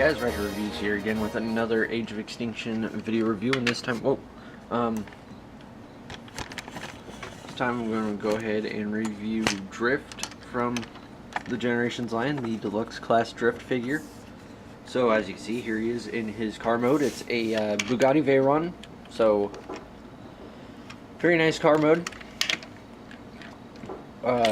guys, Record Reviews here again with another Age of Extinction video review, and this time, this time I'm going to go ahead and review Drift from the Generations line, the Deluxe class Drift figure. So as you can see, here he is in his car mode. It's a Bugatti Veyron, so very nice car mode.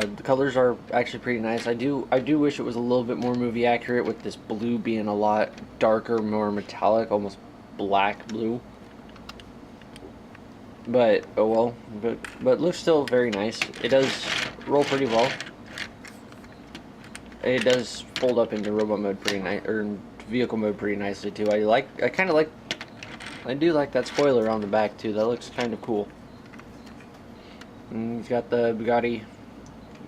The colors are actually pretty nice. I do wish it was a little bit more movie accurate, with this blue being a lot darker, more metallic, almost black blue. But oh well. But looks still very nice. It does roll pretty well. It does fold up into robot mode pretty nice, or vehicle mode pretty nicely too. I do like that spoiler on the back too. That looks kind of cool. And he's got the Bugatti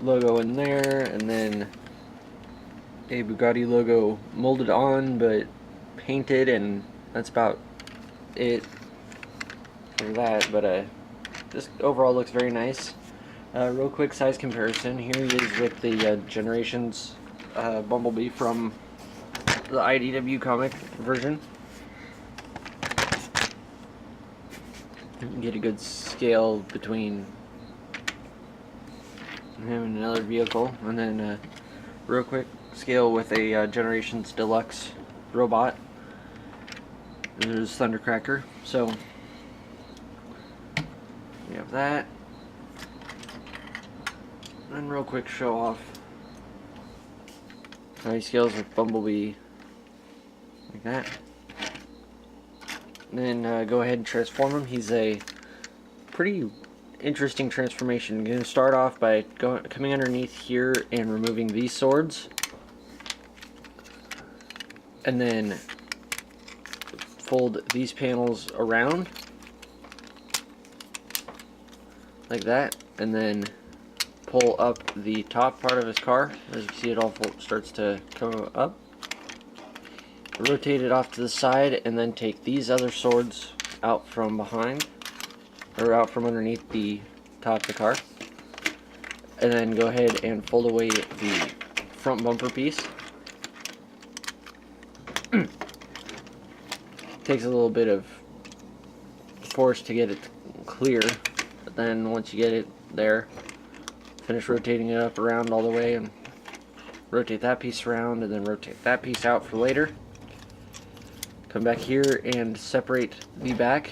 logo in there, and then a Bugatti logo molded on but painted, and that's about it for that. But this overall looks very nice. Real quick size comparison, here he is with the Generations Bumblebee from the IDW comic version. You can get a good scale between him and another vehicle, and then real quick scale with a Generations Deluxe robot. There's Thundercracker. So we have that, and real quick show off how he scales with Bumblebee like that. And then go ahead and transform him. He's a pretty interesting transformation. I'm going to start off by coming underneath here and removing these swords, and then fold these panels around like that, and then pull up the top part of his car. As you see, it all starts to come up. Rotate it off to the side, and then take these other swords out from behind, or out from underneath the top of the car, and then go ahead and fold away the front bumper piece. Takes a little bit of force to get it clear, but then once you get it there, finish rotating it up around all the way, and rotate that piece around, and then rotate that piece out for later. Come back here and separate the back,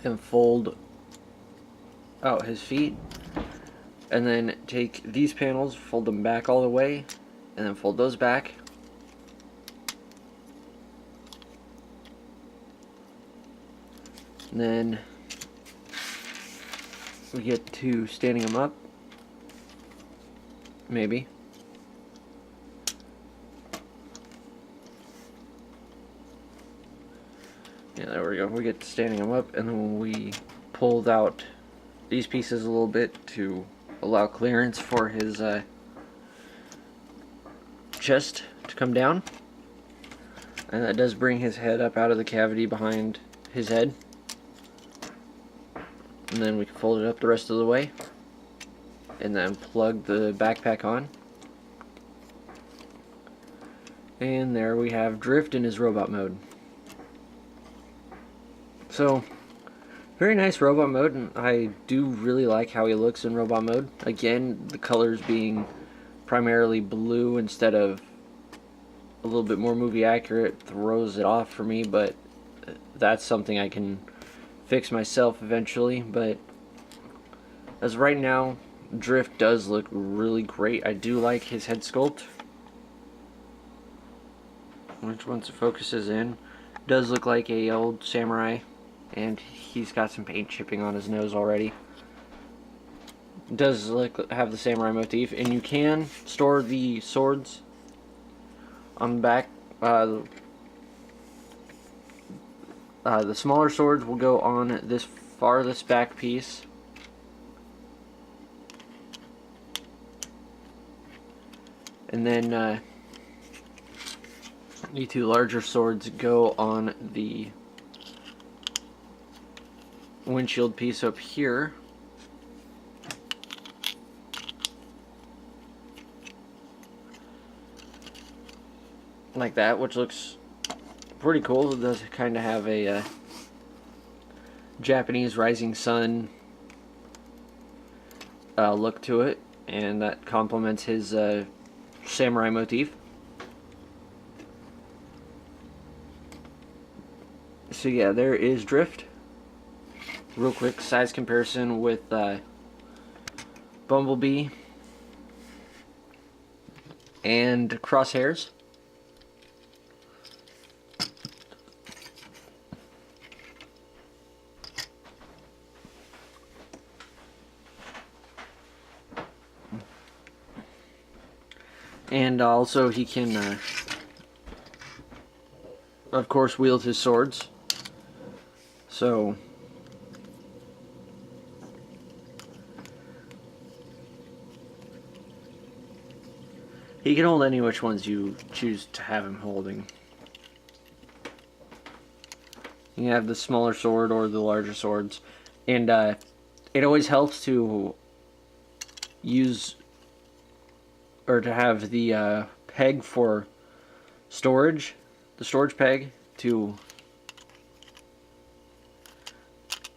and fold out his feet, and then take these panels, fold them back all the way, and then fold those back, and then we get to standing them up, maybe. Yeah, there we go. We get to standing them up, and then we pulled out these pieces a little bit to allow clearance for his chest to come down. And that does bring his head up out of the cavity behind his head. And then we can fold it up the rest of the way, and then plug the backpack on. And there we have Drift in his robot mode. So, very nice robot mode, and I do really like how he looks in robot mode. Again, the colors being primarily blue instead of a little bit more movie accurate throws it off for me, but that's something I can fix myself eventually. But as of right now, Drift does look really great. I do like his head sculpt, which once it focuses in, does look like a old samurai. And he's got some paint chipping on his nose already. Does have the samurai motif, and you can store the swords on the back. The smaller swords will go on this farthest back piece, and then the two larger swords go on the windshield piece up here. like that, which looks pretty cool. It does kind of have a Japanese rising sun look to it, and that complements his samurai motif. So yeah, there is Drift. Real quick size comparison with Bumblebee and Crosshairs. And also he can, of course, wield his swords. So he can hold any which ones you choose to have him holding. You can have the smaller sword or the larger swords. And it always helps to use, or to have the peg for storage, the storage peg, to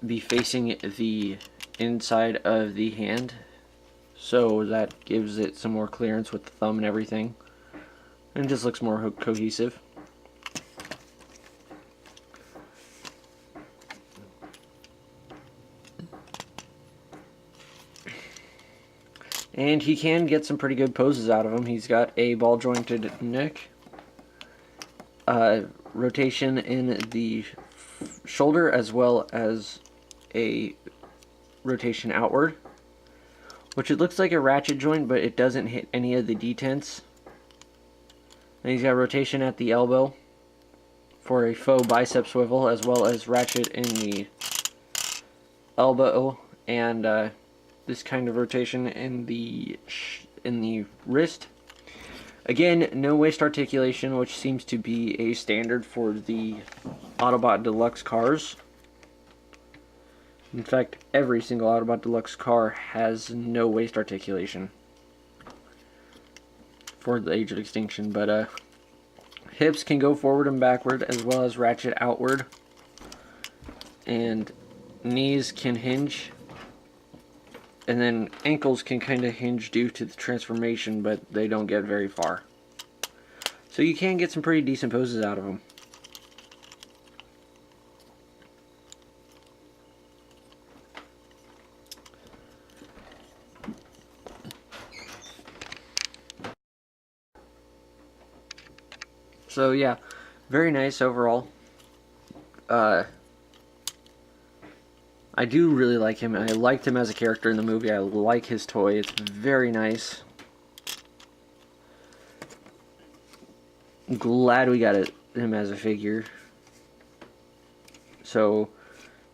be facing the inside of the hand, so that gives it some more clearance with the thumb and everything, and it just looks more cohesive. And he can get some pretty good poses out of him. He's got a ball jointed neck, rotation in the shoulder, as well as a rotation outward, which it looks like a ratchet joint, but it doesn't hit any of the detents. And he's got rotation at the elbow for a faux bicep swivel, as well as ratchet in the elbow, and this kind of rotation in the wrist. Again, no waist articulation, which seems to be a standard for the Autobot Deluxe cars. In fact, every single Autobot Deluxe car has no waist articulation for the Age of Extinction, but hips can go forward and backward, as well as ratchet outward, and knees can hinge, and then ankles can kind of hinge due to the transformation, but they don't get very far. So you can get some pretty decent poses out of them. So yeah, very nice overall. I do really like him, and I liked him as a character in the movie. I like his toy. It's very nice. I'm glad we got him as a figure. So,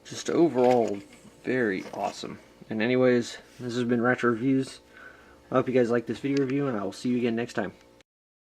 just overall, very awesome. And anyways, this has been Retro Reviews. I hope you guys liked this video review, and I will see you again next time.